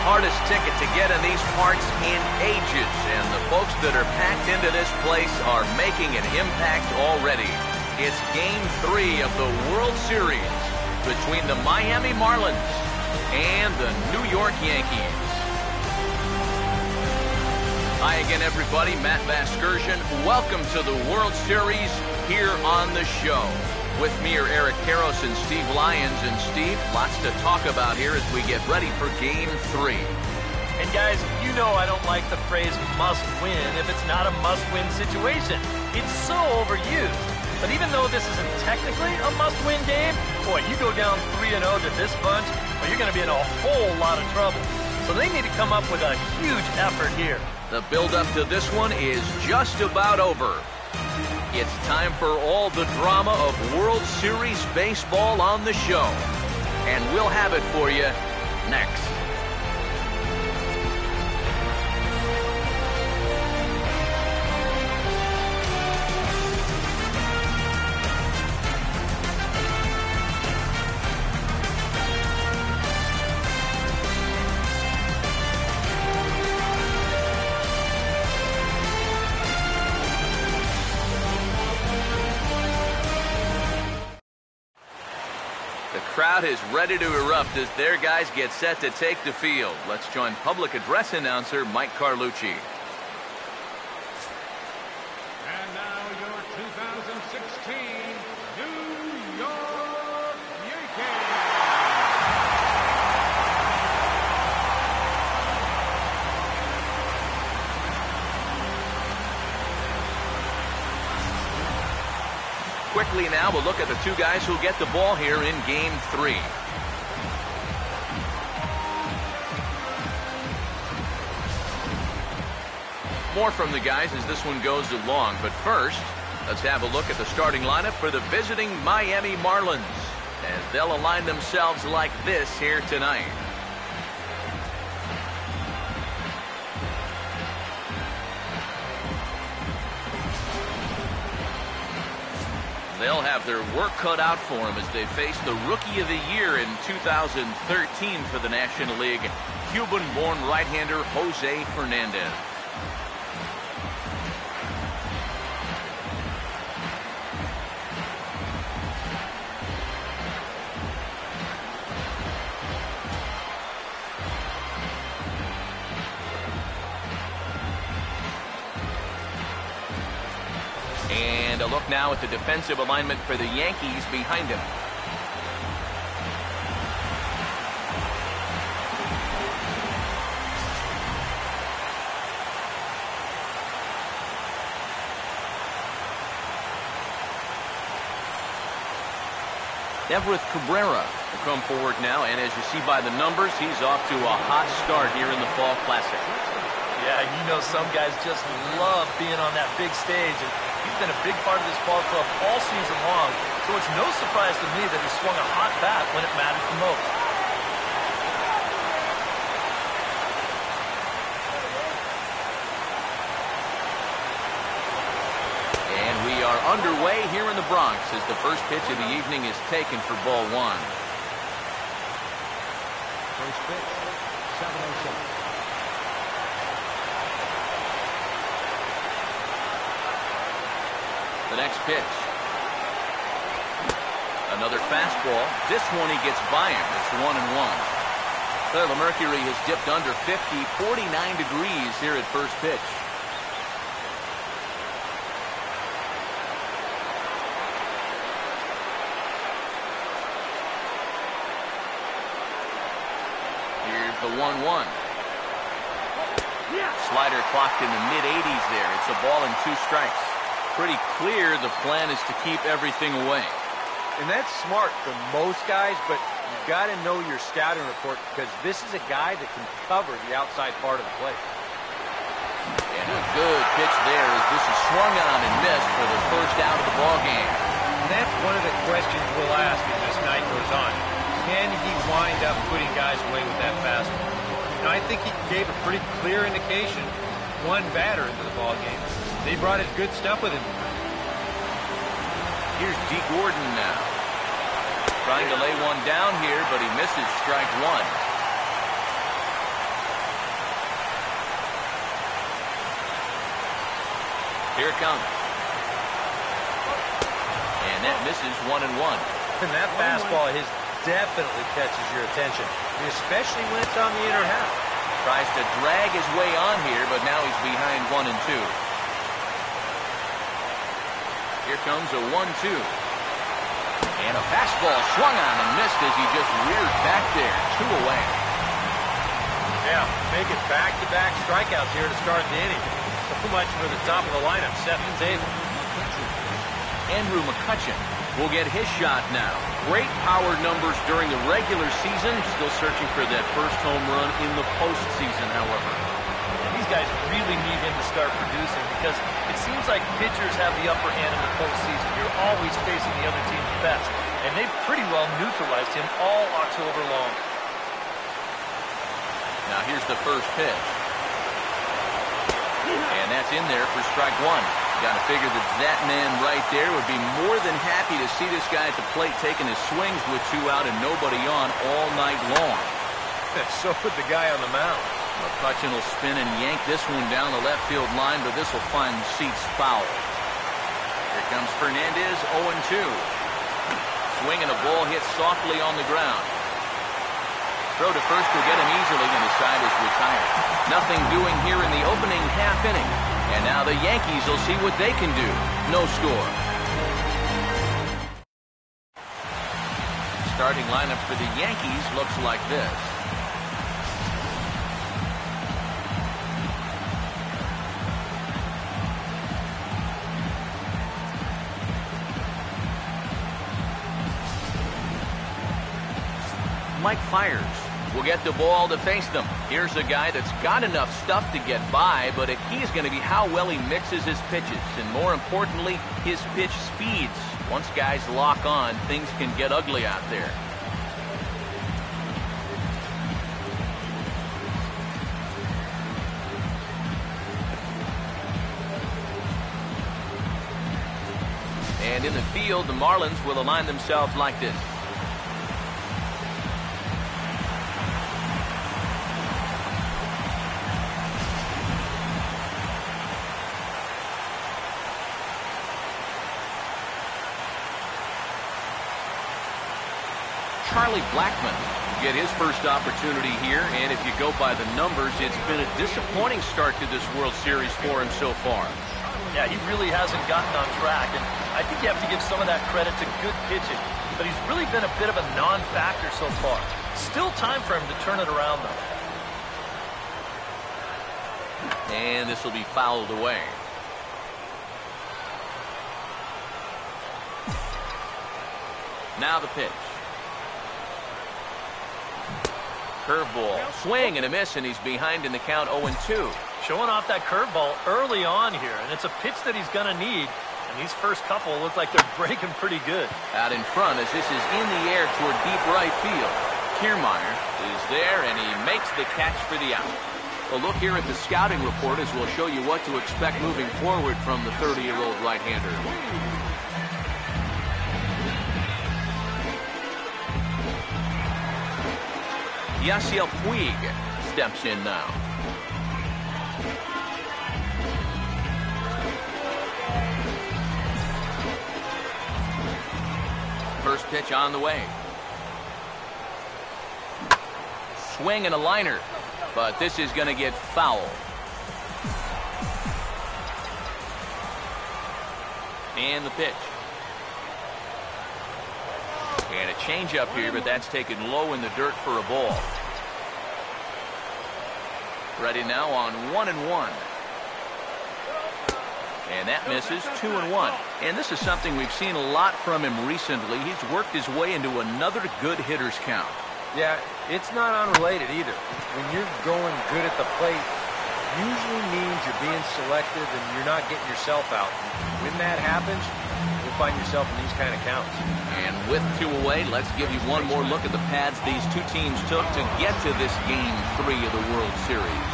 hardest ticket to get in these parts in ages, and the folks that are packed into this place are making an impact already. It's Game 3 of the World Series between the Miami Marlins and the New York Yankees. Hi again, everybody. Matt Vasgersian. Welcome to the World Series here on the show. With me are Eric Karros and Steve Lyons. And Steve, lots to talk about here as we get ready for Game 3. And guys, you know I don't like the phrase must win if it's not a must-win situation. It's so overused. But even though this isn't technically a must-win game, boy, you go down 3-0 to this bunch, well, you're going to be in a whole lot of trouble. So they need to come up with a huge effort here. The build-up to this one is just about over. It's time for all the drama of World Series baseball on the show. And we'll have it for you next. The crowd is ready to erupt as their guys get set to take the field. Let's join public address announcer Mike Carlucci. And now your 2016 New York Yankees. Quickly now, we'll look at the two guys who'll get the ball here in Game 3. More from the guys as this one goes along, but first, let's have a look at the starting lineup for the visiting Miami Marlins, as they'll align themselves like this here tonight. They'll have their work cut out for them as they face the Rookie of the Year in 2013 for the National League, Cuban-born right-hander Jose Fernandez. And a look now at the defensive alignment for the Yankees behind him. Everett Cabrera will come forward now, and as you see by the numbers, he's off to a hot start here in the Fall Classic. Yeah, you know some guys just love being on that big stage, and he's been a big part of this ball club all season long, so it's no surprise to me that he swung a hot bat when it mattered the most. And we are underway here in the Bronx as the first pitch of the evening is taken for ball one. First pitch, 7-0. The next pitch. Another fastball. This one he gets by him. It's 1-1. So the mercury has dipped under 50, 49 degrees here at first pitch. Here's the 1-1. Slider clocked in the mid-80s there. It's a ball and 2 strikes. Pretty clear the plan is to keep everything away. And that's smart for most guys, but you've got to know your scouting report because this is a guy that can cover the outside part of the plate. And a good pitch there as this is swung on and missed for the first out of the ball game. And that's one of the questions we'll ask as this night goes on. Can he wind up putting guys away with that fastball? And I think he gave a pretty clear indication, one batter into the ball game. They brought his good stuff with him. Here's D. Gordon now. Trying to lay one down here, but he misses strike one. Here it comes. And that misses 1-1. And that fastball of his definitely catches your attention, especially when it's on the inner half. Tries to drag his way on here, but now he's behind 1-2. Here comes a 1-2. And a fastball swung on and missed as he just reared back there. 2 away. Yeah, make it back-to-back strikeouts here to start the inning. So much for the top of the lineup setting the table. Andrew McCutchen will get his shot now. Great power numbers during the regular season. Still searching for that first home run in the postseason, however. And these guys really need him to start producing because it seems like pitchers have the upper hand in the postseason. You're always facing the other team's best. And they've pretty well neutralized him all October long. Now here's the first pitch. And that's in there for strike 1. Got to figure that man right there would be more than happy to see this guy at the plate taking his swings with 2 out and nobody on all night long. So would the guy on the mound. McCutchen will spin and yank this one down the left field line, but this will find seats foul. Here comes Fernandez, 0-2. Swinging a ball hit softly on the ground. Throw to first will get him easily, and the side is retired. Nothing doing here in the opening half inning. And now the Yankees will see what they can do. No score. Starting lineup for the Yankees looks like this. Mike Fiers will get the ball to face them. Here's a guy that's got enough stuff to get by, but a key is going to be how well he mixes his pitches, and more importantly, his pitch speeds. Once guys lock on, things can get ugly out there. And in the field, the Marlins will align themselves like this. Charlie Blackmon get his first opportunity here, and if you go by the numbers, it's been a disappointing start to this World Series for him so far. Yeah, he really hasn't gotten on track, and I think you have to give some of that credit to good pitching, but he's really been a bit of a non-factor so far. Still time for him to turn it around, though. And this will be fouled away. Now the pitch. Curveball, swing and a miss, and he's behind in the count 0-2. Showing off that curveball early on here, and it's a pitch that he's going to need. And these first couple look like they're breaking pretty good. Out in front as this is in the air toward deep right field. Kiermaier is there, and he makes the catch for the out. A look here at the scouting report as we'll show you what to expect moving forward from the 30-year-old right-hander. Yasiel Puig steps in now. First pitch on the way. Swing and a liner, but this is going to get foul. And the pitch. And a changeup here, but that's taken low in the dirt for a ball. Ready now on 1-1. And that misses 2-1. And this is something we've seen a lot from him recently. He's worked his way into another good hitter's count. Yeah, it's not unrelated either. When you're going good at the plate, usually means you're being selective and you're not getting yourself out. When that happens, you'll find yourself in these kind of counts. And with 2 away, let's give you one more look at the paths these two teams took to get to this Game 3 of the World Series.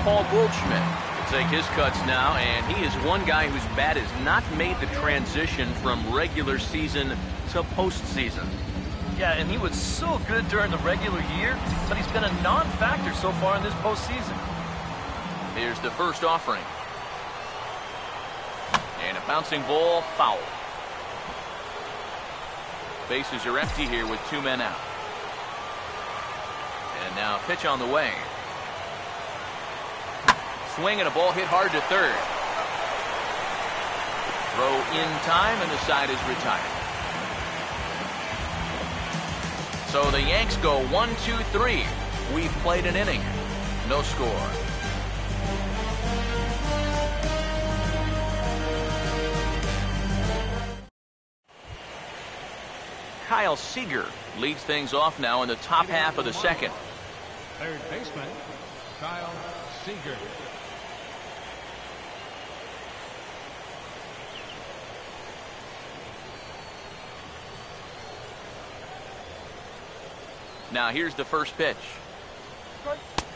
Paul Goldschmidt will take his cuts now, and he is one guy whose bat has not made the transition from regular season to postseason. Yeah, and he was so good during the regular year, but he's been a non-factor so far in this postseason. Here's the first offering. And a bouncing ball, foul. Bases are empty here with 2 men out. And now a pitch on the way. Swing and a ball hit hard to third. Throw in time and the side is retired. So the Yanks go 1-2-3. We've played an inning. No score. Kyle Seager leads things off now in the top half of the second. Third baseman, Kyle Seager. Now here's the first pitch.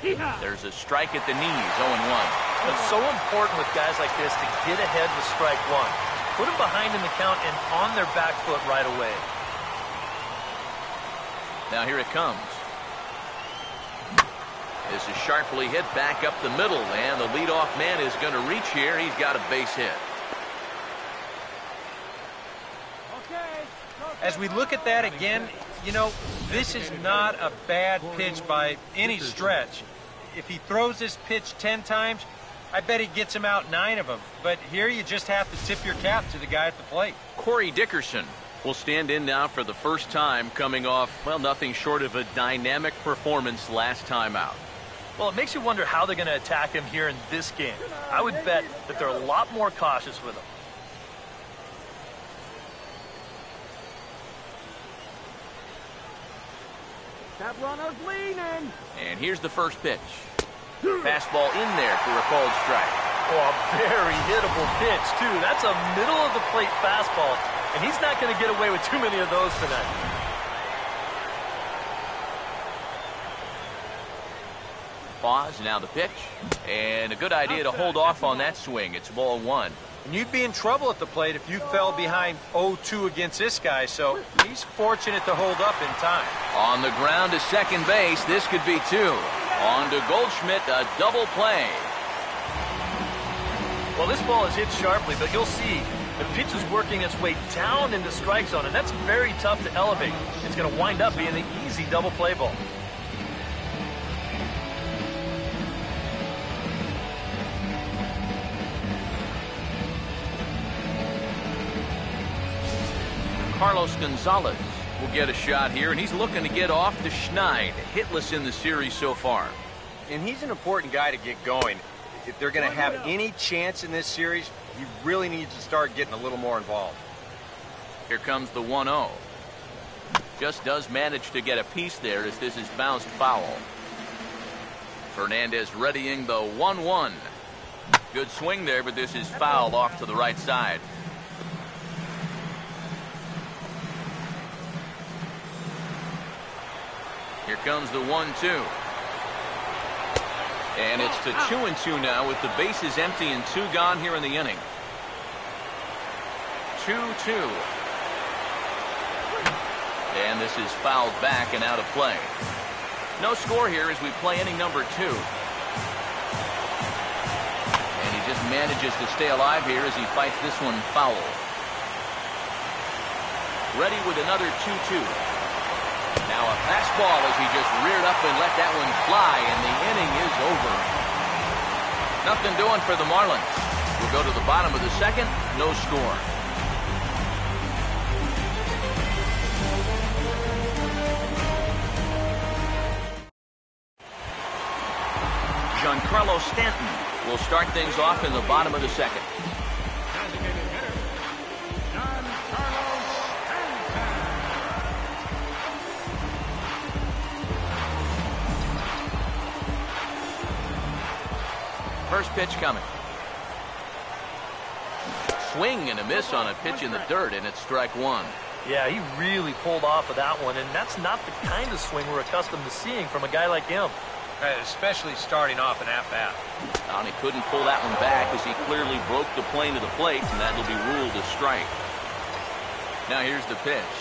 There's a strike at the knees, 0-1. It's so important with guys like this to get ahead with strike one. Put them behind in the count and on their back foot right away. Now here it comes. This is sharply hit back up the middle, and the leadoff man is going to reach here. He's got a base hit. As we look at that again, you know, this is not a bad pitch by any stretch. If he throws this pitch 10 times, I bet he gets him out 9 of them. But here you just have to tip your cap to the guy at the plate. Corey Dickerson will stand in now for the first time, coming off, well, nothing short of a dynamic performance last time out. Well, it makes you wonder how they're going to attack him here in this game. I would bet that they're a lot more cautious with him. That runner's leaning. And here's the first pitch. Fastball in there for a called strike. Oh, a very hittable pitch, too. That's a middle-of-the-plate fastball, and he's not going to get away with too many of those tonight. Pause, now the pitch. And a good idea to hold off on that swing. It's ball 1. And you'd be in trouble at the plate if you fell behind 0-2 against this guy, so he's fortunate to hold up in time. On the ground to second base, this could be 2. On to Goldschmidt, a double play. Well, this ball is hit sharply, but you'll see the pitch is working its way down into strike zone, and that's very tough to elevate. It's going to wind up being an easy double play ball. Carlos Gonzalez will get a shot here, and he's looking to get off to Schneid, hitless in the series so far. And he's an important guy to get going. If they're going to have any chance in this series, he really needs to start getting a little more involved. Here comes the 1-0. Just does manage to get a piece there as this is bounced foul. Fernandez readying the 1-1. Good swing there, but this is foul off to the right side. Here comes the 1-2. And it's to 2-2 now with the bases empty and 2 gone here in the inning. 2-2. And this is fouled back and out of play. No score here as we play inning number 2. And he just manages to stay alive here as he fights this one foul. Ready with another 2-2. Now a fastball as he just reared up and let that one fly, and the inning is over. Nothing doing for the Marlins. We'll go to the bottom of the second, no score. Giancarlo Stanton will start things off in the bottom of the second. Designated hitter, Giancarlo Stanton. First pitch coming. Swing and a miss on a pitch in the dirt, and it's strike 1. Yeah, he really pulled off of that one, and that's not the kind of swing we're accustomed to seeing from a guy like him. Especially starting off an at-bat. And he couldn't pull that one back as he clearly broke the plane to the plate, and that will be ruled a strike. Now here's the pitch.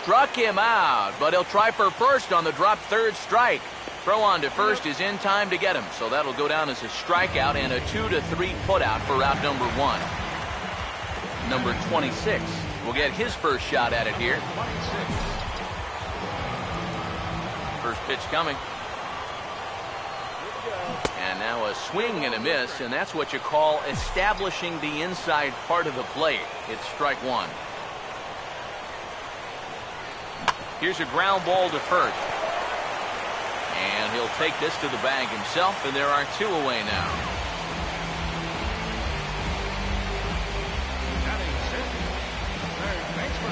struck him out, but he'll try for first on the drop third strike. Throw on to first is in time to get him, so that'll go down as a strikeout and a 2-3 putout for out number 1. Number 26 will get his first shot at it here. First pitch coming. And now a swing and a miss, and that's what you call establishing the inside part of the plate. It's strike 1. Here's a ground ball to first. And he'll take this to the bag himself, and there are 2 away now.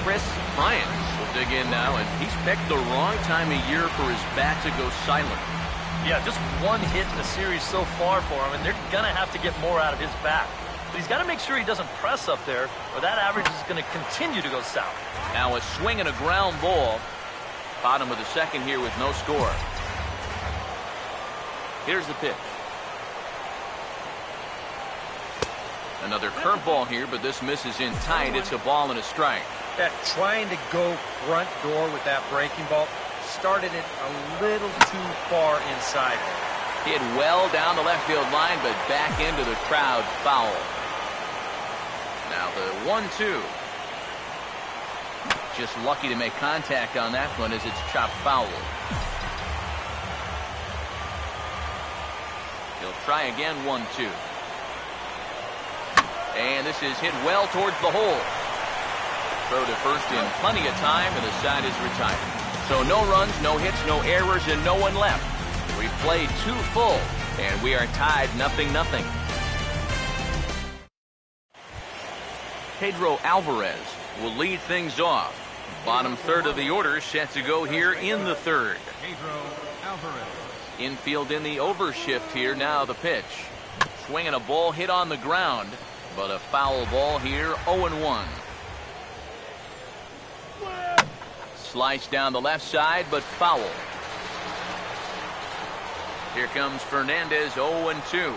Chris Bryant will dig in now, and he's picked the wrong time of year for his bat to go silent. Yeah, just 1 hit in the series so far for him, and they're going to have to get more out of his bat. But he's got to make sure he doesn't press up there, or that average is going to continue to go south. Now a swing and a ground ball. Bottom of the second here with no score. Here's the pitch. Another curveball here, but this misses in tight. It's a ball and a strike. Yeah, trying to go front door with that breaking ball started it a little too far inside. Hit well down the left field line, but back into the crowd, foul. Now the 1-2. Just lucky to make contact on that one as it's chopped foul. He'll try again, 1-2. And this is hit well towards the hole. Throw to first in plenty of time, and the side is retired. So no runs, no hits, no errors, and no one left. We played 2 full, and we are tied 0-0. Pedro Alvarez will lead things off. Bottom third of the order set to go here in the third. Pedro Alvarez. Infield in the overshift here. Now the pitch. Swinging a ball hit on the ground, but a foul ball here, 0-1. Sliced down the left side, but foul. Here comes Fernandez, 0-2.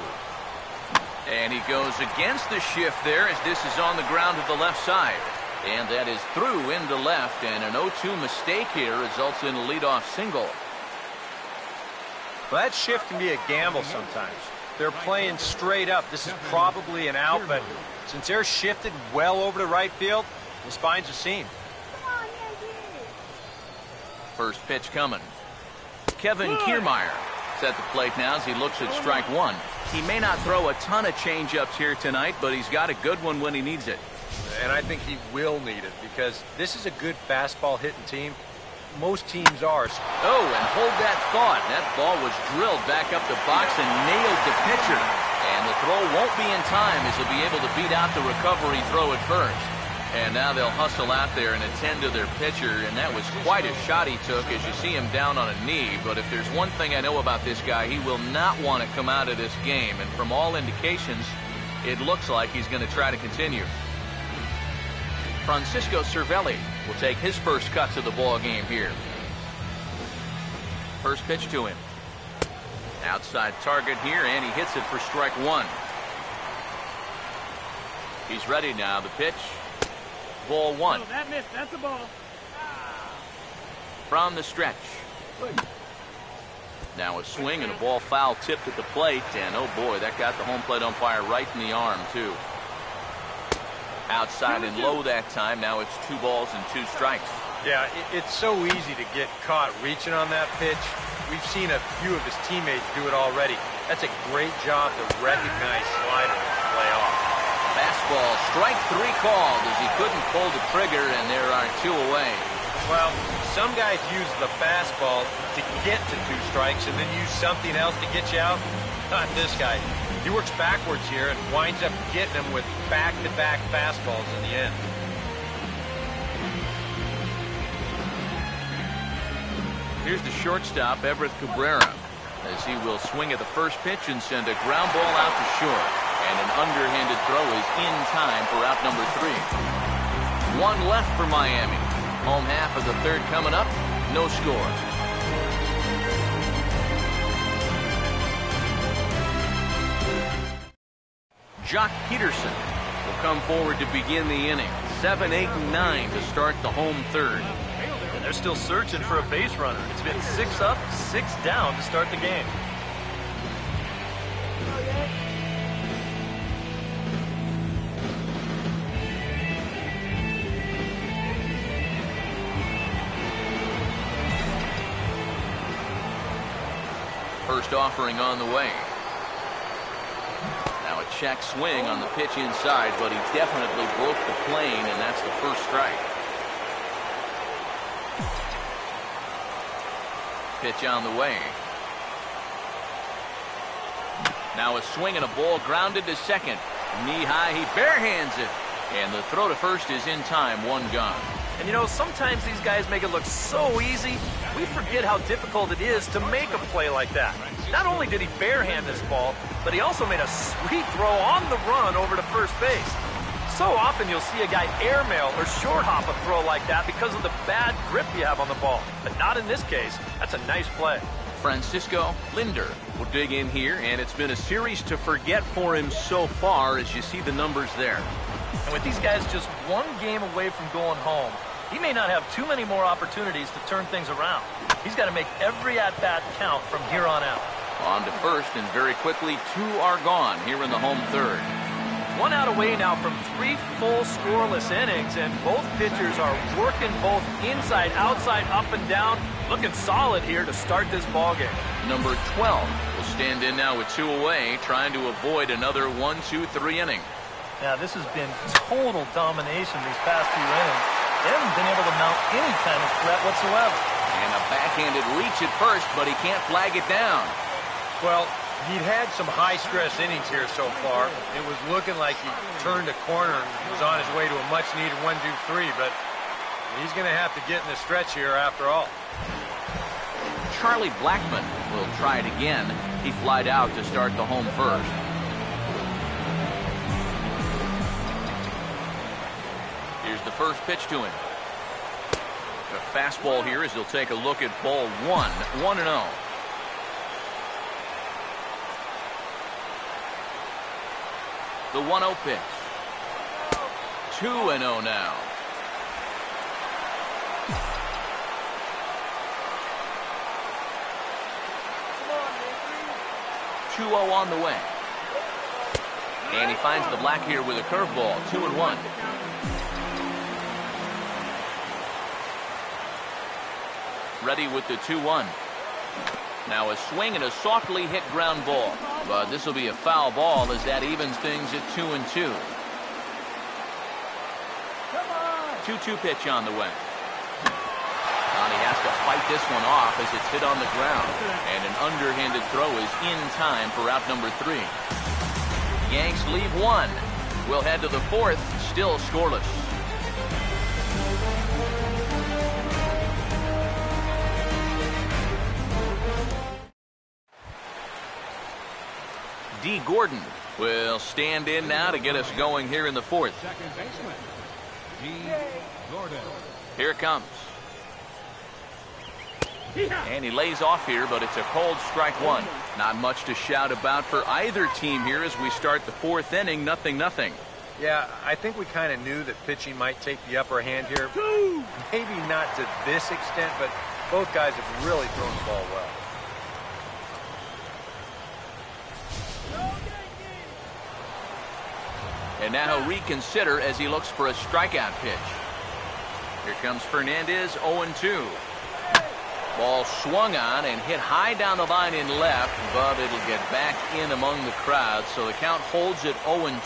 And he goes against the shift there as this is on the ground to the left side. And that is through into left, and an 0-2 mistake here results in a leadoff single. Well, that shift can be a gamble sometimes. They're playing straight up. This is probably an out, but since they're shifted well over to right field, this finds a seam. First pitch coming. Kevin Kiermaier is at the plate now as he looks at strike 1. He may not throw a ton of changeups here tonight, but he's got a good one when he needs it. And I think he will need it because this is a good fastball hitting team. Most teams are. Oh, and hold that thought. That ball was drilled back up the box and nailed the pitcher. And the throw won't be in time as he'll be able to beat out the recovery throw at first. And now they'll hustle out there and attend to their pitcher, and that was quite a shot he took as you see him down on a knee. But if there's one thing I know about this guy, he will not want to come out of this game. And from all indications, it looks like he's going to try to continue. Francisco Cervelli will take his first cut to the ball game here. First pitch to him. Outside target here, and he hits it for strike 1. He's ready now. The pitch. Ball 1. Oh, that missed. That's a ball. From the stretch. Now a swing and a ball foul tipped at the plate, and oh boy, that got the home plate umpire right in the arm too. Outside and low that time. Now it's 2 balls and 2 strikes. Yeah, it's so easy to get caught reaching on that pitch. We've seen a few of his teammates do it already. That's a great job to recognize slider and play off. Fastball, strike 3 called as he couldn't pull the trigger, and there are 2 away. Well, some guys use the fastball to get to 2 strikes and then use something else to get you out. Not this guy. He works backwards here and winds up getting them with back-to-back fastballs in the end. Here's the shortstop, Everett Cabrera, as he will swing at the first pitch and send a ground ball out to short. And an underhanded throw is in time for out number 3. 1 left for Miami. Home half of the third coming up. No score. Jock Peterson will come forward to begin the inning. 7, 8, and 9 to start the home third. they're still searching for a base runner. It's been 6 up, 6 down to start the game. First offering on the way. Now a check swing on the pitch inside, but he definitely broke the plane, and that's the first strike. Pitch on the way. Now a swing and a ball grounded to second. Knee high, he barehands it. And the throw to first is in time, 1 gone. And you know, sometimes these guys make it look so easy, we forget how difficult it is to make a play like that. Not only did he barehand this ball, but he also made a sweet throw on the run over to first base. So often you'll see a guy airmail or short hop a throw like that because of the bad grip you have on the ball. But not in this case. That's a nice play. Francisco Linder will dig in here, and it's been a series to forget for him so far as you see the numbers there. And with these guys just 1 game away from going home, he may not have too many more opportunities to turn things around. He's got to make every at-bat count from here on out. On to first, and very quickly 2 are gone here in the home third. 1 out away now from 3 full scoreless innings, and both pitchers are working both inside, outside, up and down. Looking solid here to start this ballgame. Number 12 will stand in now with 2 away, trying to avoid another 1-2-3 inning. Now, this has been total domination these past few innings. They haven't been able to mount any kind of threat whatsoever. And a backhanded reach at first, but he can't flag it down. Well, he'd had some high-stress innings here so far. It was looking like he turned a corner and was on his way to a much-needed 1-2-3, but he's going to have to get in the stretch here after all. Charlie Blackmon will try it again. He flied out to start the home first. Here's the first pitch to him. A fastball here as he'll take a look at ball 1, 1-0. The 1-0 pitch. 2-0 now. 2-0 on the way. And he finds the black here with a curveball. 2-1. Ready with the 2-1. Now a swing and a softly hit ground ball. But this will be a foul ball as that evens things at 2-2. 2-2 pitch on the way. And he has to fight this one off as it's hit on the ground. And an underhanded throw is in time for out number 3. Yanks leave 1. We'll head to the 4th, still scoreless. D. Gordon will stand in now to get us going here in the 4th. Second baseman, D. Gordon. Here it comes. And he lays off here, but it's a cold strike 1. Not much to shout about for either team here as we start the 4th inning, 0-0. Yeah, I think we kind of knew that pitching might take the upper hand here. Maybe not to this extent, but both guys have really thrown the ball well. And now he'll reconsider as he looks for a strikeout pitch. Here comes Fernandez, 0-2. Ball swung on and hit high down the line in left, but it'll get back in among the crowd, so the count holds at 0-2.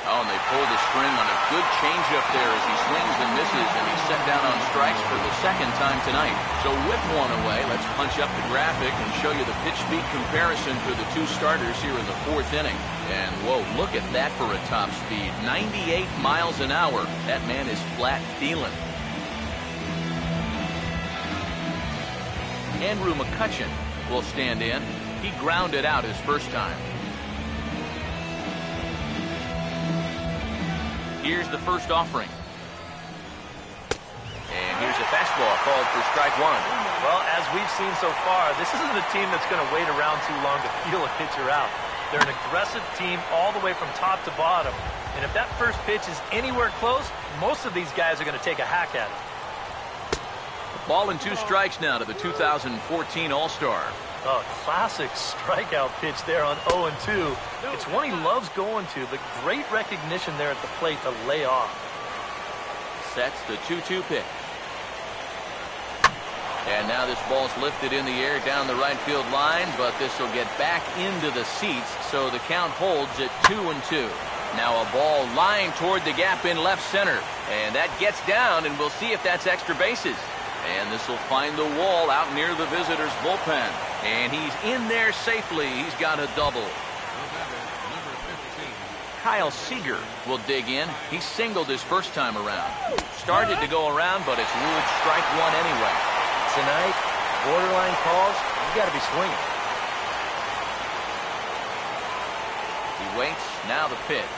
Oh, and they pulled the string on a good changeup there as he swings and misses, and he's set down on strikes for the 2nd time tonight. So with 1 away, let's punch up the graphic and show you the pitch speed comparison for the 2 starters here in the 4th inning. And whoa, look at that for a top speed. 98 miles an hour. That man is flat dealing. Andrew McCutcheon will stand in. He grounded out his first time. Here's the first offering. And here's a fastball called for strike 1. Well, as we've seen so far, this isn't a team that's going to wait around too long to feel a pitcher out. They're an aggressive team all the way from top to bottom. And if that first pitch is anywhere close, most of these guys are going to take a hack at it. Ball and 2 strikes now to the 2014 All-Star. A classic strikeout pitch there on 0-2. It's one he loves going to, but great recognition there at the plate to lay off. Sets the 2-2 pitch. And now this ball's lifted in the air down the right field line, but this will get back into the seats, so the count holds at 2-2. Now a ball lined toward the gap in left center, and that gets down, and we'll see if that's extra bases. And this will find the wall out near the visitors' bullpen. And he's in there safely. He's got a double. Kyle Seager will dig in. He singled his first time around. Started to go around, but it's ruled strike one anyway. Tonight, borderline calls, you got to be swinging. He waits. Now the pitch.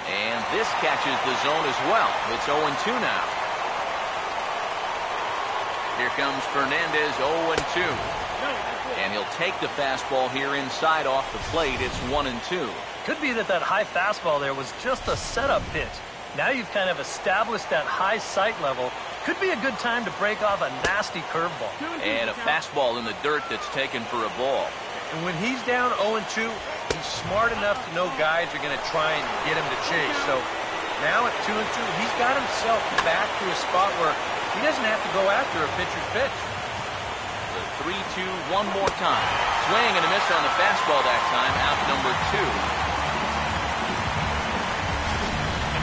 And this catches the zone as well. It's 0-2 now. Here comes Fernandez, 0-2. And he'll take the fastball here inside off the plate. It's 1-2. Could be that high fastball there was just a setup pitch. Now you've kind of established that high sight level. Could be a good time to break off a nasty curveball. And a fastball in the dirt that's taken for a ball. And when he's down 0-2, he's smart enough to know guys are going to try and get him to chase. So now at 2-2, he's got himself back to a spot where he doesn't have to go after a pitcher's pitch. The 3-2 one more time. Swing and a miss on the fastball that time. Out number 2.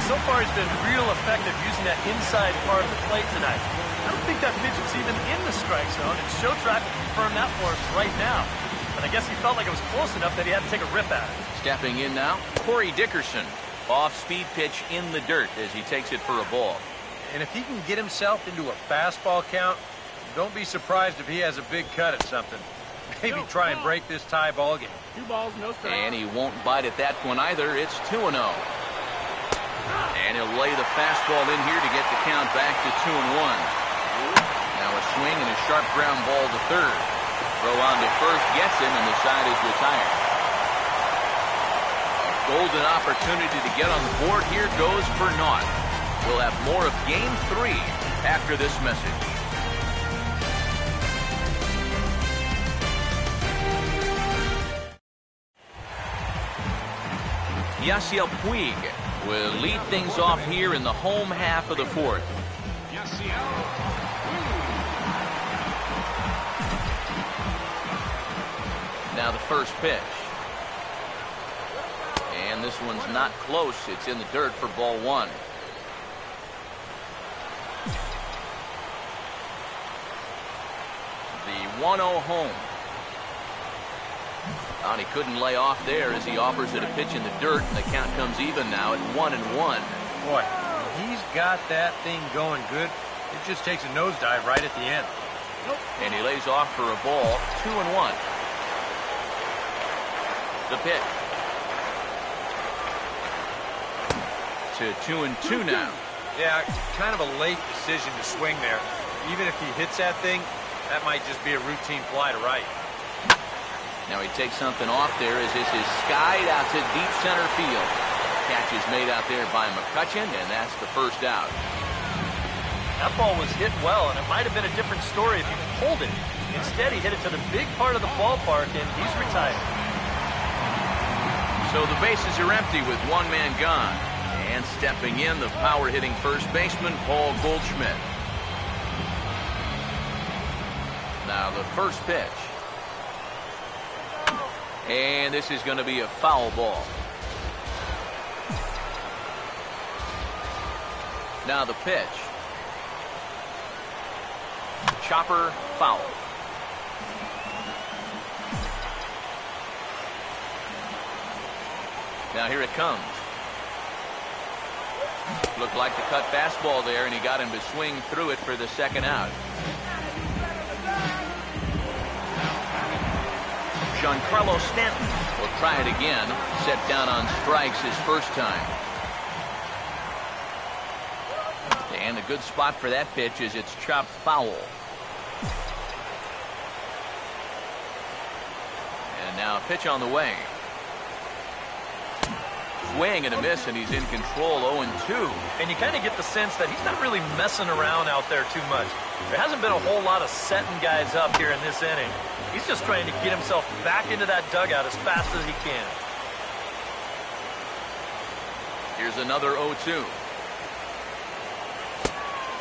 So far, he's been real effective using that inside part of the plate tonight. I don't think that pitch was even in the strike zone, and show track will confirm that for us right now. But I guess he felt like it was close enough that he had to take a rip at it. Stepping in now, Corey Dickerson. Off-speed pitch in the dirt as he takes it for a ball. And if he can get himself into a fastball count, don't be surprised if he has a big cut at something. Maybe try and break this tie ball game. 2 balls, no strikes. And he won't bite at that one either. It's 2-0. And he'll lay the fastball in here to get the count back to 2-1. Now a swing and a sharp ground ball to third. Throw on to first gets him, and the side is retired. A golden opportunity to get on the board here goes for naught. We'll have more of Game 3 after this message. Yasiel Puig will lead things off here in the home half of the fourth. Now the first pitch. And this one's not close. It's in the dirt for ball 1. The 1-0 home. And he couldn't lay off there as he offers it a pitch in the dirt, and the count comes even now at 1-1. Boy, he's got that thing going good. It just takes a nosedive right at the end. And he lays off for a ball, 2-1. The pitch. To 2-2 now. Yeah, kind of a late decision to swing there. Even if he hits that thing, that might just be a routine fly to right. Now he takes something off there as this is skied out to deep center field. Catch is made out there by McCutchen, and that's the first out. That ball was hit well, and it might have been a different story if he pulled it. Instead, he hit it to the big part of the ballpark, and he's retired. So the bases are empty with one man gone. And stepping in, the power-hitting first baseman, Paul Goldschmidt. Now the first pitch. And this is going to be a foul ball. Now the pitch. Chopper, foul. Now here it comes. Looked like the cut fastball there, and he got him to swing through it for the second out. Giancarlo Stanton will try it again. Set down on strikes his first time. And a good spot for that pitch is it's chopped foul. And now a pitch on the way. swing and a miss, and he's in control 0-2. And you kind of get the sense that he's not really messing around out there too much. There hasn't been a whole lot of setting guys up here in this inning. He's just trying to get himself back into that dugout as fast as he can. Here's another 0-2.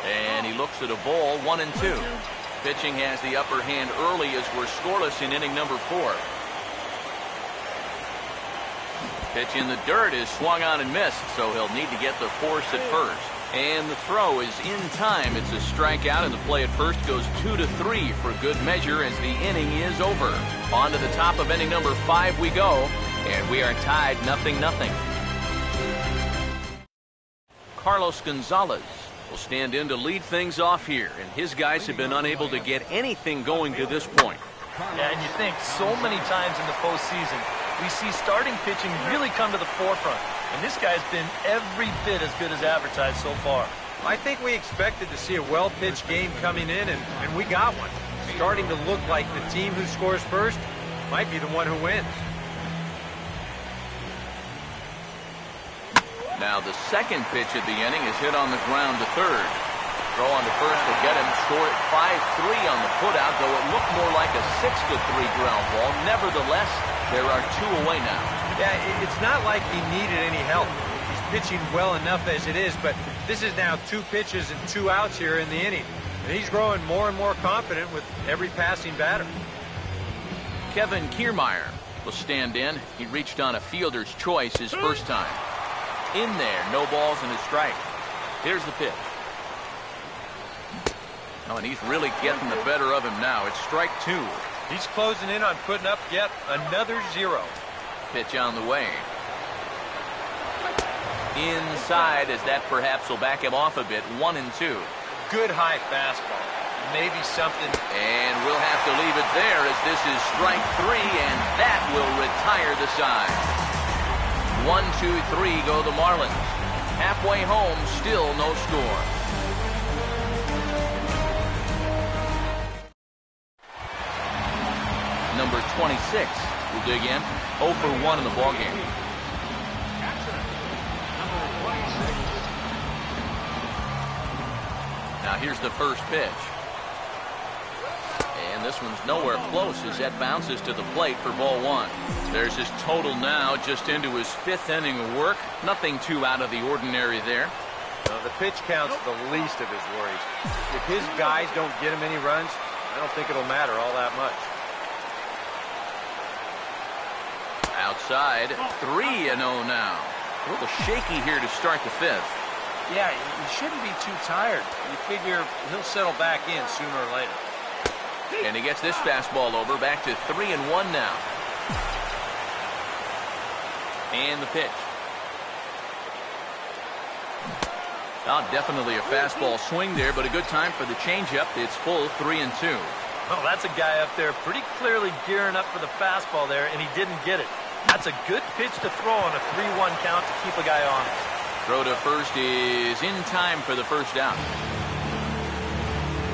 And he looks at a ball, 1-2. Pitching has the upper hand early as we're scoreless in inning number 4. Pitch in the dirt is swung on and missed, so he'll need to get the force at first. And the throw is in time. It's a strikeout, and the play at first goes 2-3 for good measure as the inning is over. On to the top of inning number 5 we go, and we are tied 0-0. Carlos Gonzalez will stand in to lead things off here, and his guys have been unable to get anything going to this point. Yeah, and you think so many times in the postseason, we see starting pitching really come to the forefront. And this guy's been every bit as good as advertised so far. I think we expected to see a well-pitched game coming in, and we got one. Starting to look like the team who scores first might be the one who wins. Now the second pitch of the inning is hit on the ground to third. Throw on to first to get him. Score at 5-3 on the putout, though it looked more like a 6-3 ground ball. Nevertheless, there are 2 away now. Yeah, it's not like he needed any help. He's pitching well enough as it is, but this is now 2 pitches and 2 outs here in the inning. And he's growing more and more confident with every passing batter. Kevin Kiermaier will stand in. He reached on a fielder's choice his first time. In there, no balls and a strike. Here's the pitch. Oh, and he's really getting the better of him now. It's strike 2. He's closing in on putting up yet another 0. Pitch on the way. Inside, as that perhaps will back him off a bit. 1-2. Good high fastball. Maybe something. And we'll have to leave it there as this is strike 3, and that will retire the side. 1-2-3 go the Marlins. Halfway home, still no score. Number 26 will dig in. 0 for 1 in the ballgame. Now here's the first pitch. And this one's nowhere close as that bounces to the plate for ball 1. There's his total now, just into his 5th inning of work. Nothing too out of the ordinary there. The pitch count's the least of his worries. If his guys don't get him any runs, I don't think it'll matter all that much. Outside, 3-0 now. A little shaky here to start the 5th. Yeah, he shouldn't be too tired. You figure he'll settle back in sooner or later. And he gets this fastball over, back to 3-1 now. And the pitch. Oh, definitely a fastball swing there, but a good time for the changeup. It's full 3-2. Oh, that's a guy up there pretty clearly gearing up for the fastball there, and he didn't get it. That's a good pitch to throw on a 3-1 count to keep a guy on. Throw to first is in time for the first out.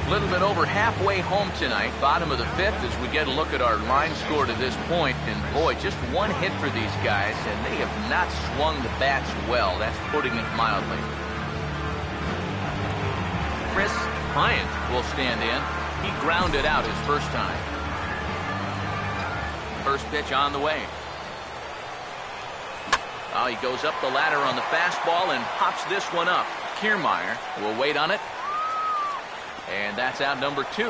A little bit over halfway home tonight, bottom of the 5th, as we get a look at our line score to this point. And boy, just 1 hit for these guys, and they have not swung the bats well. That's putting it mildly. Chris Bryant will stand in. He grounded out his first time. First pitch on the way. Oh, he goes up the ladder on the fastball and pops this one up. Kiermaier will wait on it. And that's out number 2.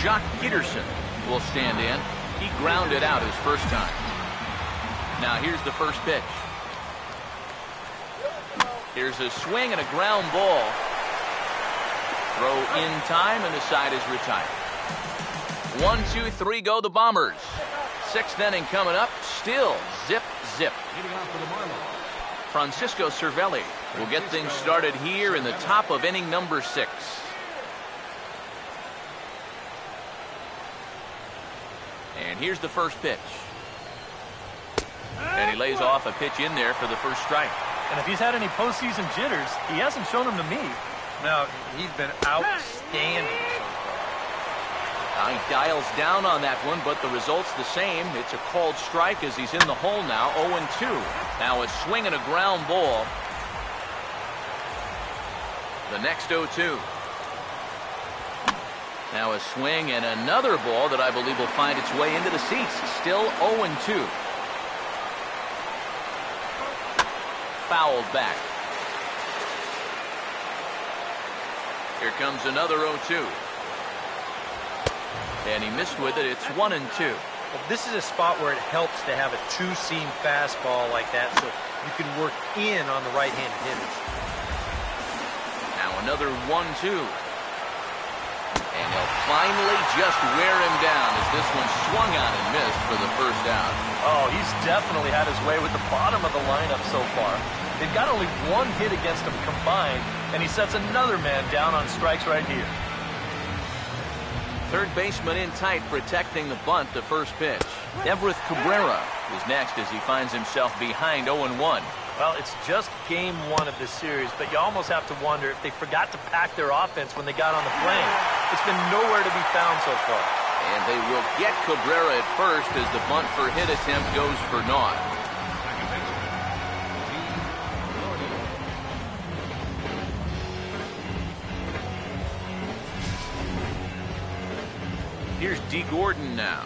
Jock Peterson will stand in. He grounded out his first time. Now here's the first pitch. Here's a swing and a ground ball. Throw in time, and the side is retired. 1-2-3 go the Bombers. 6th inning coming up. Still zip, zip. Francisco Cervelli will get things started here in the top of inning number 6. And here's the first pitch. And he lays off a pitch in there for the first strike. And if he's had any postseason jitters, he hasn't shown them to me. No, he's been outstanding so far. He dials down on that one, but the result's the same. It's a called strike as he's in the hole now, 0-2. Now a swing and a ground ball. The next 0-2. Now a swing and another ball that I believe will find its way into the seats. Still 0-2. Fouled back. Here comes another 0-2. And he missed with it. It's 1-2. Well, this is a spot where it helps to have a two-seam fastball like that so you can work in on the right-handed hitters. Now another 1-2. And he'll finally just wear him down as this one swung on and missed for the first out. Oh, he's definitely had his way with the bottom of the lineup so far. They've got only one hit against him combined, and he sets another man down on strikes right here. Third baseman in tight, protecting the bunt, the first pitch. Everett Cabrera is next as he finds himself behind 0-1. Well, it's just game one of this series, but you almost have to wonder if they forgot to pack their offense when they got on the plane. It's been nowhere to be found so far. And they will get Cabrera at first as the bunt for hit attempt goes for naught. Here's D. Gordon now.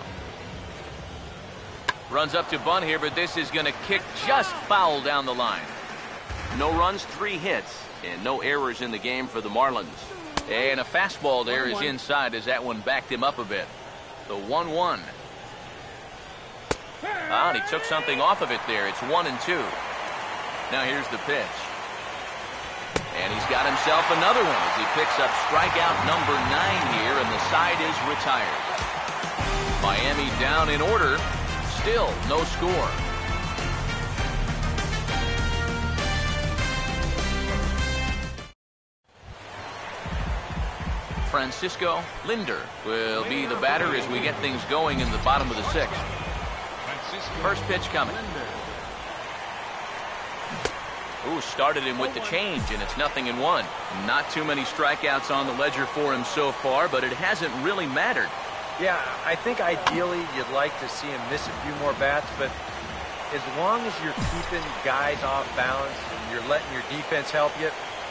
Runs up to bunt here, but this is going to kick just foul down the line. No runs, 3 hits, and no errors in the game for the Marlins. And a fastball there is inside as that one backed him up a bit. The 1-1. And he took something off of it there. It's 1-2. Now here's the pitch. And he's got himself another one as he picks up strikeout number 9 here, and the side is retired. Miami down in order. Still no score. Francisco Linder will be the batter as we get things going in the bottom of the 6th. First pitch coming. Ooh, started him with the change, and it's 0-1. Not too many strikeouts on the ledger for him so far, but it hasn't really mattered. Yeah, I think ideally you'd like to see him miss a few more bats, but as long as you're keeping guys off balance and you're letting your defense help you,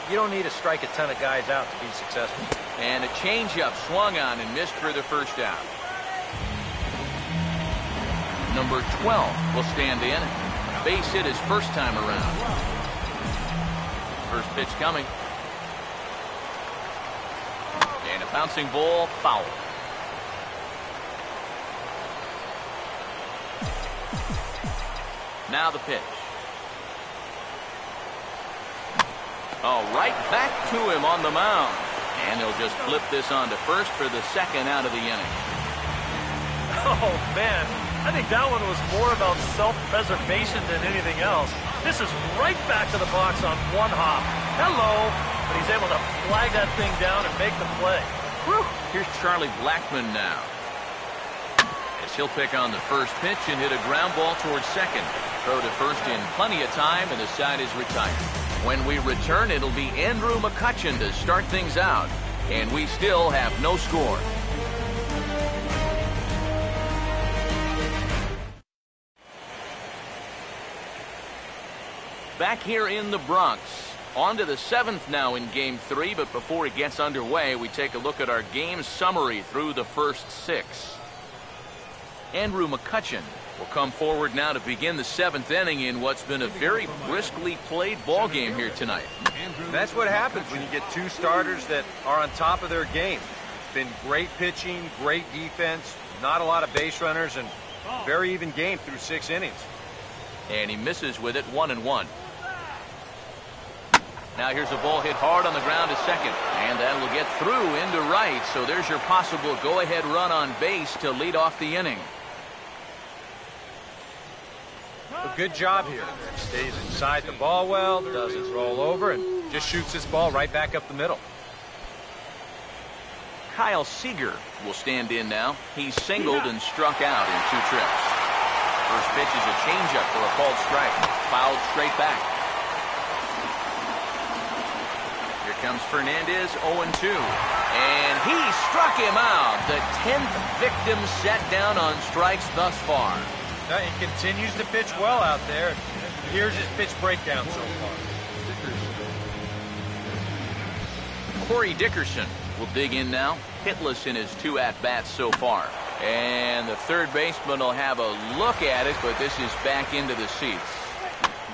you don't need to strike a ton of guys out to be successful. And a changeup swung on and missed for the first out. Number 12 will stand in. Base hit his first time around. First pitch coming. And a bouncing ball, foul. Now the pitch. Oh, right back to him on the mound. And he'll just flip this on to first for the second out of the inning. Oh, man. I think that one was more about self-preservation than anything else. This is right back to the box on one hop. Hello. But he's able to flag that thing down and make the play. Whew. Here's Charlie Blackmon now. As he'll pick on the first pitch and hit a ground ball towards second. Throw to first in plenty of time, and the side is retired. When we return, it'll be Andrew McCutchen to start things out. And we still have no score. Back here in the Bronx. On to the 7th now in Game 3, but before it gets underway, we take a look at our game summary through the first 6. Andrew McCutchen will come forward now to begin the 7th inning in what's been a very briskly played ball game here tonight. That's what happens when you get 2 starters that are on top of their game. Been great pitching, great defense, not a lot of base runners, and very even game through 6 innings. And he misses with it, 1-1. Now here's a ball hit hard on the ground to second, and that will get through into right, so there's your possible go-ahead run on base to lead off the inning. A good job here. Stays inside the ball well, doesn't roll over, and just shoots this ball right back up the middle. Kyle Seager will stand in now. He's singled and struck out in 2 trips. First pitch is a changeup for a called strike. Fouled straight back. Here comes Fernandez, 0-2. And he struck him out. The 10th victim set down on strikes thus far. He continues to pitch well out there. Here's his pitch breakdown so far. Corey Dickerson will dig in now. Hitless in his 2 at-bats so far. And the third baseman will have a look at it, but this is back into the seats.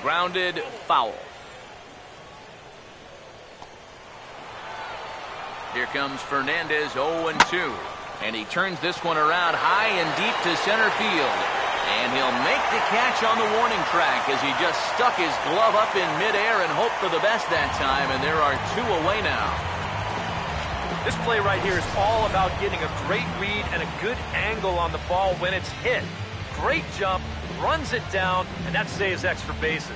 Grounded, foul. Here comes Fernandez, 0-2. And he turns this one around high and deep to center field. And he'll make the catch on the warning track as he just stuck his glove up in midair and hoped for the best that time. And there are 2 away now. This play right here is all about getting a great read and a good angle on the ball when it's hit. Great jump, runs it down, and that saves extra bases.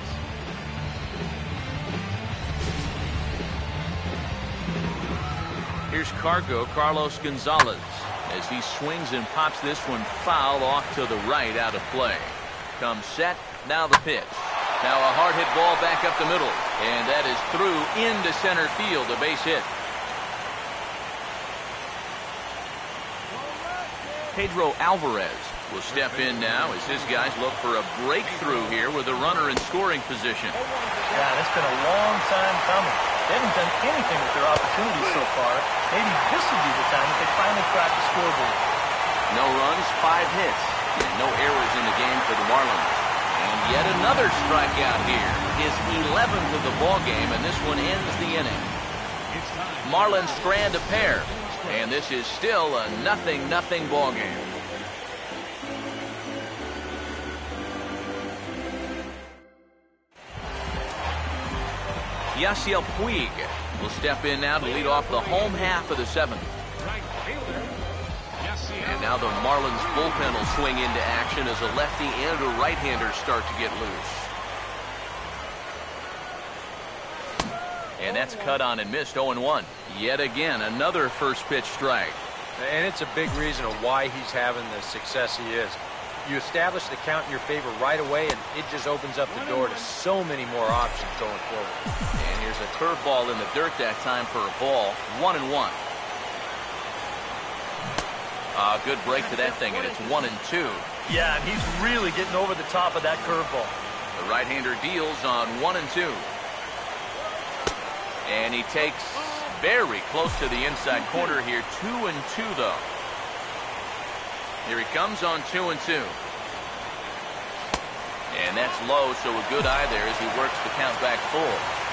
Here's Carlos Gonzalez, as he swings and pops this one foul off to the right, out of play. Comes set, now the pitch. Now a hard hit ball back up the middle, and that is through into center field, a base hit. Pedro Alvarez will step in now as his guys look for a breakthrough here with a runner in scoring position. Yeah, it's been a long time coming. They haven't done anything with their opportunities so far. Maybe this will be the time that they finally crack the scoreboard. No runs, 5 hits, and no errors in the game for the Marlins. And yet another strikeout here. His 11th of the ball game, and this one ends the inning. Marlins strand a pair, and this is still a 0-0 ball game. Yasiel Puig will step in now to lead off the home half of the 7th. And now the Marlins bullpen will swing into action as a lefty and a right-hander start to get loose. And that's cut on and missed, 0-1. Yet again, another first pitch strike. And it's a big reason of why he's having the success he is. You establish the count in your favor right away, and it just opens up the door to so many more options going forward. And here's a curveball in the dirt that time for a ball. 1-1. Good break to that thing, and it's 1-2. Yeah, and he's really getting over the top of that curveball. The right-hander deals on 1-2. And he takes very close to the inside corner here. 2-2, though. Here he comes on 2-2. And that's low, so a good eye there as he works the count back full.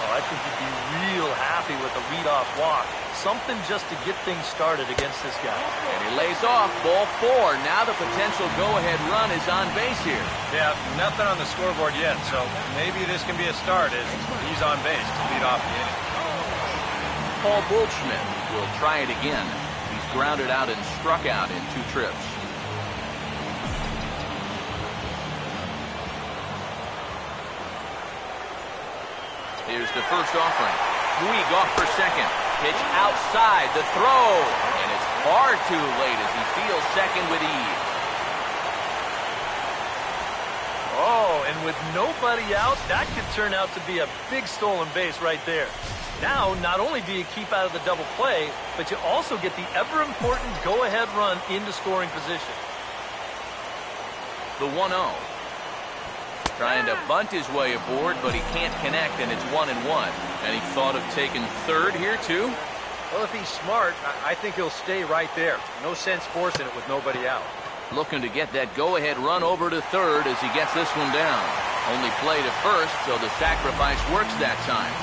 Oh, I think he'd be real happy with a leadoff walk. Something just to get things started against this guy. And he lays off, ball 4. Now the potential go-ahead run is on base here. Yeah, nothing on the scoreboard yet, so maybe this can be a start as he's on base to lead off the inning. Paul Goldschmidt will try it again. He's grounded out and struck out in 2 trips. Here's the first offering. Puig off for second. Pitch outside. The throw. And it's far too late as he feels second with ease. Oh, and with nobody out, that could turn out to be a big stolen base right there. Now, not only do you keep out of the double play, but you also get the ever-important go-ahead run into scoring position. The 1-0. Trying to bunt his way aboard, but he can't connect, and it's 1-1. And he thought of taking third here, too? Well, if he's smart, I think he'll stay right there. No sense forcing it with nobody out. Looking to get that go-ahead run over to third as he gets this one down. Only play to first, so the sacrifice works that time.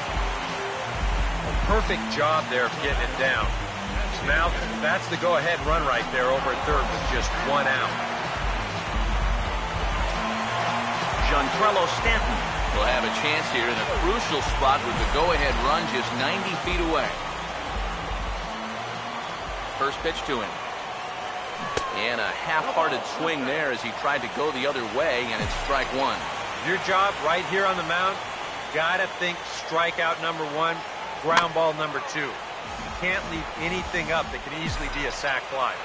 A perfect job there of getting it down. So now, that's the go-ahead run right there over at third with just 1 out. Giancarlo Stanton will have a chance here in a crucial spot with the go-ahead run just 90 feet away. First pitch to him. And a half-hearted swing there as he tried to go the other way, and it's strike 1. Your job right here on the mound, gotta think strikeout number 1, ground ball number 2. You can't leave anything up that could easily be a sac fly.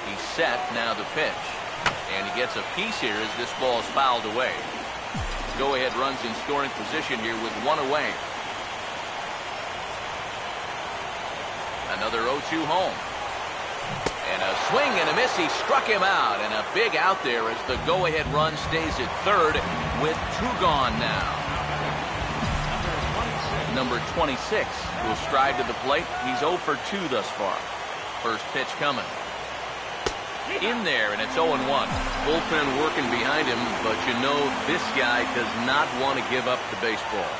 He's set, now the pitch. And he gets a piece here as this ball is fouled away. Go-ahead runs in scoring position here with one away. Another 0-2 home. And a swing and a miss. He struck him out. And a big out there as the go-ahead run stays at third with two gone now. Number 26 will stride to the plate. He's 0 for 2 thus far. First pitch coming. In there, and it's 0-1. Bullpen working behind him, but you know this guy does not want to give up the baseball.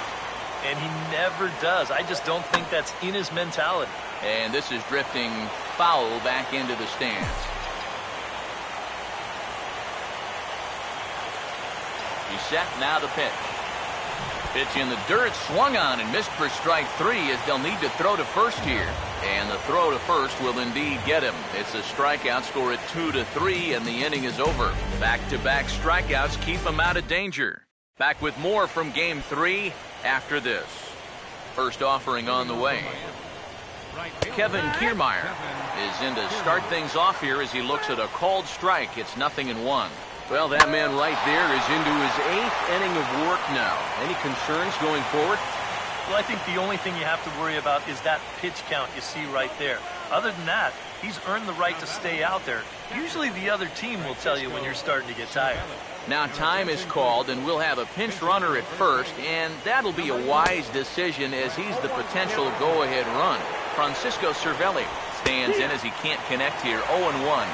And he never does. I just don't think that's in his mentality. And this is drifting foul back into the stands. He's set, now the pitch. Pitch in the dirt, swung on and missed for strike 3 as they'll need to throw to first here. And the throw to first will indeed get him. It's a strikeout, score at 2-3, and the inning is over. Back-to-back strikeouts keep him out of danger. Back with more from Game 3 after this. First offering on the way. Kevin Kiermaier is in to start things off here as he looks at a called strike. It's 0-1. Well, that man right there is into his 8th inning of work now. Any concerns going forward? Well, I think the only thing you have to worry about is that pitch count you see right there. Other than that, he's earned the right to stay out there. Usually the other team will tell you when you're starting to get tired. Now time is called, and we'll have a pinch runner at first, and that'll be a wise decision as he's the potential go-ahead run. Francisco Cervelli stands in as he can't connect here, 0-1.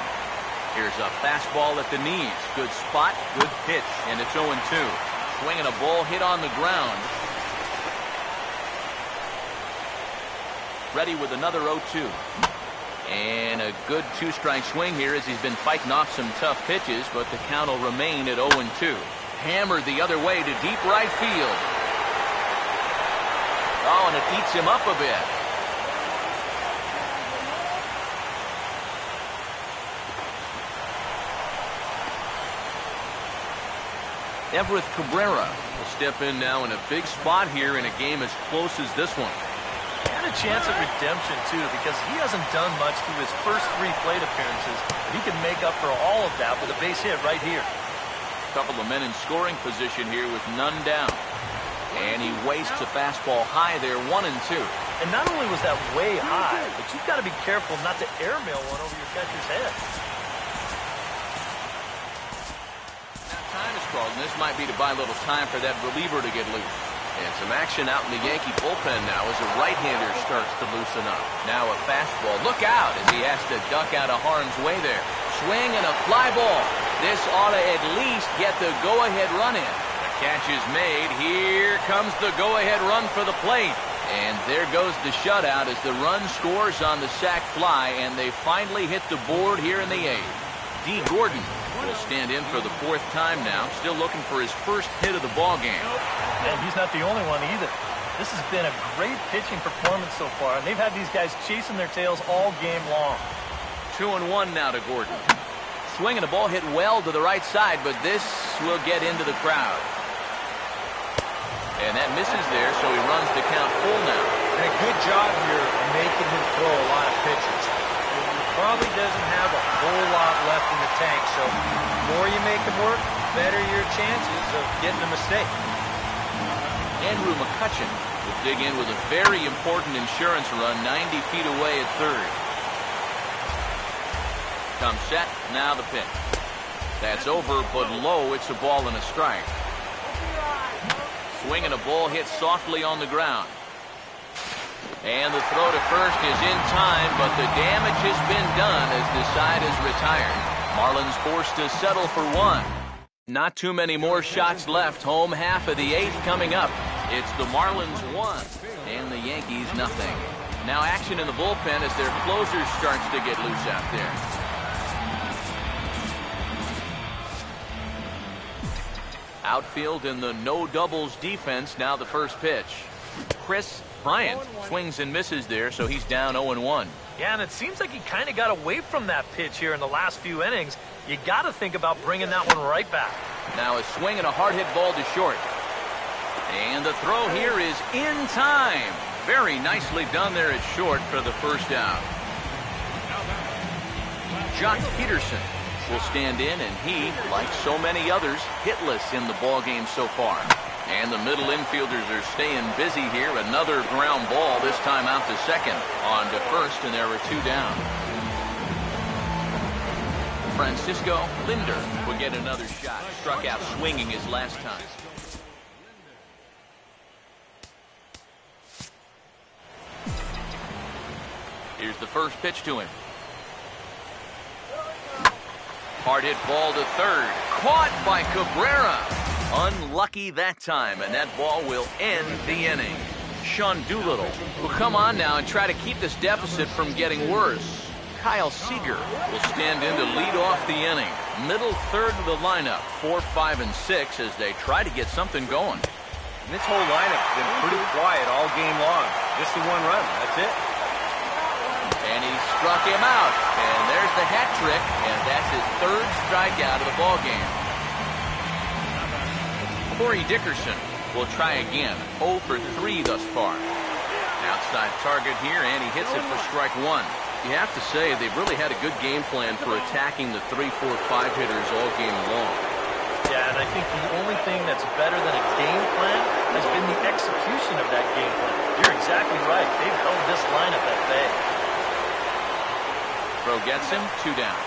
Here's a fastball at the knees. Good spot, good pitch, and it's 0-2. Swinging a ball hit on the ground. Ready with another 0-2. And a good two-strike swing here as he's been fighting off some tough pitches, but the count will remain at 0-2. Hammered the other way to deep right field. Oh, and it eats him up a bit. Everett Cabrera will step in now in a big spot here in a game as close as this one. And a chance at redemption, too, because he hasn't done much through his first 3 plate appearances. But he can make up for all of that with a base hit right here. A couple of men in scoring position here with none down. And he wastes a fastball high there, 1-2. And not only was that way high, but you've got to be careful not to airmail one over your catcher's head. Time is called, and this might be to buy a little time for that reliever to get loose. And some action out in the Yankee bullpen now as a right-hander starts to loosen up. Now a fastball. Look out as he has to duck out of harm's way there. Swing and a fly ball. This ought to at least get the go-ahead run in. The catch is made. Here comes the go-ahead run for the plate. And there goes the shutout as the run scores on the sac fly, and they finally hit the board here in the 8th. D. Gordon will stand in for the 4th time now, still looking for his first hit of the ball game. And he's not the only one either. This has been a great pitching performance so far, and they've had these guys chasing their tails all game long. 2-1 now to Gordon. Swinging a ball hit well to the right side, but this will get into the crowd. And that misses there, so he runs the count full now. And a good job here making him throw a lot of pitches. Probably doesn't have a whole lot left in the tank, so the more you make him work, better your chances of getting a mistake. Andrew McCutchen will dig in with a very important insurance run 90 feet away at third. Comes set, now the pitch. That's over, but low. It's a ball and a strike. Swinging a ball hit softly on the ground. And the throw to first is in time, but the damage has been done as the side is retired. Marlins forced to settle for 1. Not too many more shots left. Home half of the 8th coming up. It's the Marlins 1 and the Yankees nothing. Now action in the bullpen as their closer starts to get loose out there. Outfield in the no doubles defense. Now the first pitch. Chris Bryant swings and misses there, so he's down 0-1. Yeah, and it seems like he kind of got away from that pitch here in the last few innings. You got to think about bringing that one right back. Now a swing and a hard hit ball to short. And the throw here is in time. Very nicely done there at short for the first out. Jock Peterson will stand in, and he, like so many others, hitless in the ball game so far. And the middle infielders are staying busy here. Another ground ball, this time out to second. On to first, and there are 2 down. Francisco Linder will get another shot. Struck out swinging his last time. Here's the first pitch to him. Hard hit ball to third. Caught by Cabrera. Unlucky that time, and that ball will end the inning. Sean Doolittle will come on now and try to keep this deficit from getting worse. Kyle Seager will stand in to lead off the inning. Middle third of the lineup, 4, 5, and 6 as they try to get something going. And this whole lineup's been pretty quiet all game long. Just the 1 run, that's it. And he struck him out. And there's the hat trick, and that's his 3rd strikeout of the ball game. Corey Dickerson will try again. 0 for 3 thus far. Outside target here, and he hits it for strike 1. You have to say they've really had a good game plan for attacking the 3, 4, 5 hitters all game long. Yeah, and I think the only thing that's better than a game plan has been the execution of that game plan. You're exactly right. They've held this lineup at bay. Throw gets him, 2 down.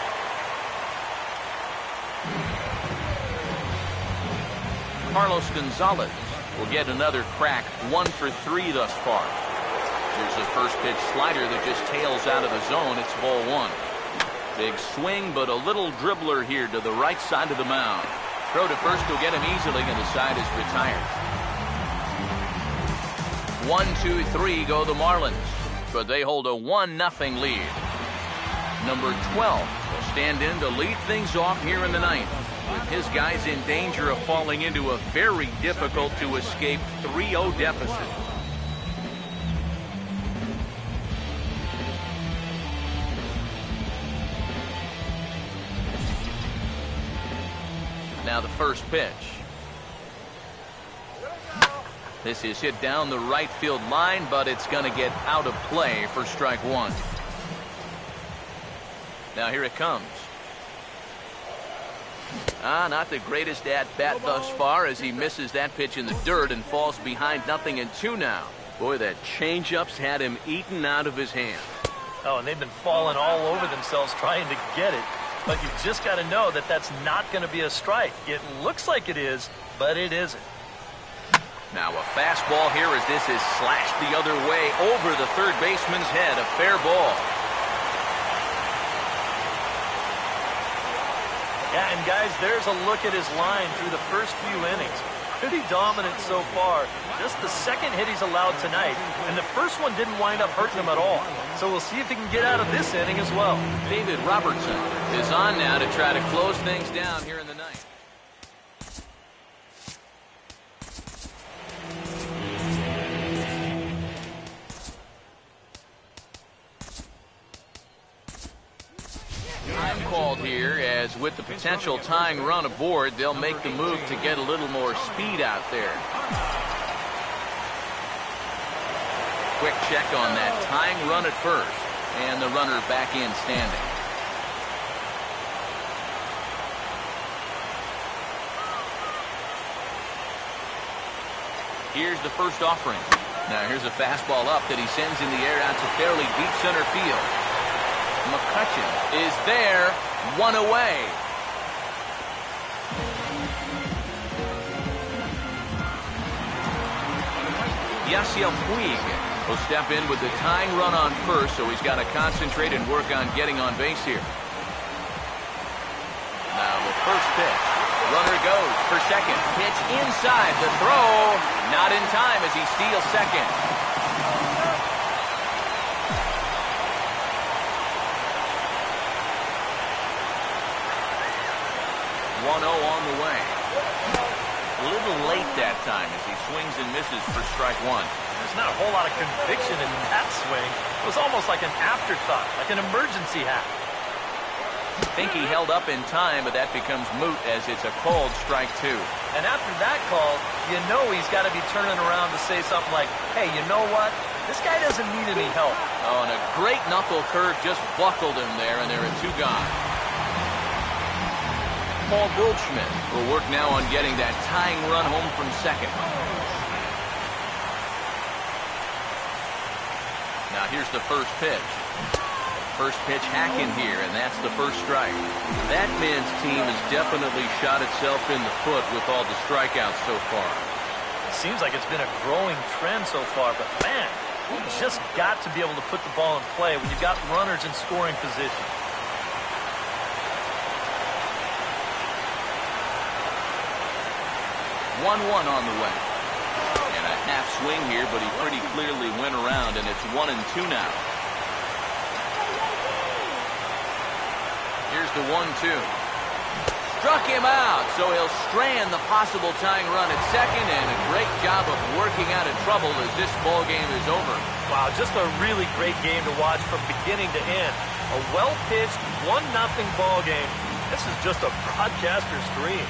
Carlos Gonzalez will get another crack. 1 for 3 thus far. Here's a first pitch slider that just tails out of the zone. It's ball 1. Big swing, but a little dribbler here to the right side of the mound. Throw to first will get him easily, and the side is retired. 1, 2, 3 go the Marlins, but they hold a 1-0 lead. Number 12 will stand in to lead things off here in the 9th, with his guys in danger of falling into a very difficult to escape 3-0 deficit. Now the first pitch. This is hit down the right field line, but it's going to get out of play for strike 1. Now here it comes. Not the greatest at-bat thus far as he misses that pitch in the dirt and falls behind 0-2 now. Boy, that changeup's had him eaten out of his hand. Oh, and they've been falling all over themselves trying to get it. But you've just got to know that that's not going to be a strike. It looks like it is, but it isn't. Now a fastball here as this is slashed the other way over the third baseman's head. A fair ball. Yeah, and guys, there's a look at his line through the first few innings. Pretty dominant so far. Just the second hit he's allowed tonight, and the first one didn't wind up hurting him at all. So we'll see if he can get out of this inning as well. David Robertson is on now to try to close things down here in the 9th. Time called here as with the potential tying run aboard, they'll make the move to get a little more speed out there. Quick check on that tying run at first, and the runner back in standing. Here's the first offering. Now here's a fastball up that he sends in the air out to fairly deep center field. McCutchen is there, 1 away. Yasiel Puig will step in with the tying run on first, so he's got to concentrate and work on getting on base here. Now the first pitch. Runner goes for second. Pitch inside. The throw not in time as he steals second. 1-0 on the way. A little late that time as he swings and misses for strike 1. There's not a whole lot of conviction in that swing. It was almost like an afterthought, like an emergency hack. I think he held up in time, but that becomes moot as it's a called strike 2. And after that call, you know he's got to be turning around to say something like, hey, you know what? This guy doesn't need any help. Oh, and a great knuckle curve just buckled him there, and there are 2 gone. Paul Goldschmidt will work now on getting that tying run home from second. Now here's the first pitch. First pitch hacking here, and that's the first strike. That man's team has definitely shot itself in the foot with all the strikeouts so far. It seems like it's been a growing trend so far, but man, you just got to be able to put the ball in play when you've got runners in scoring position. 1-1 on the way. And a half swing here, but he pretty clearly went around, and it's 1-2 now. Here's the 1-2. Struck him out, so he'll strand the possible tying run at second, and a great job of working out of trouble as this ball game is over. Wow, just a really great game to watch from beginning to end. A well-pitched 1-0 ball game. This is just a broadcaster's dream.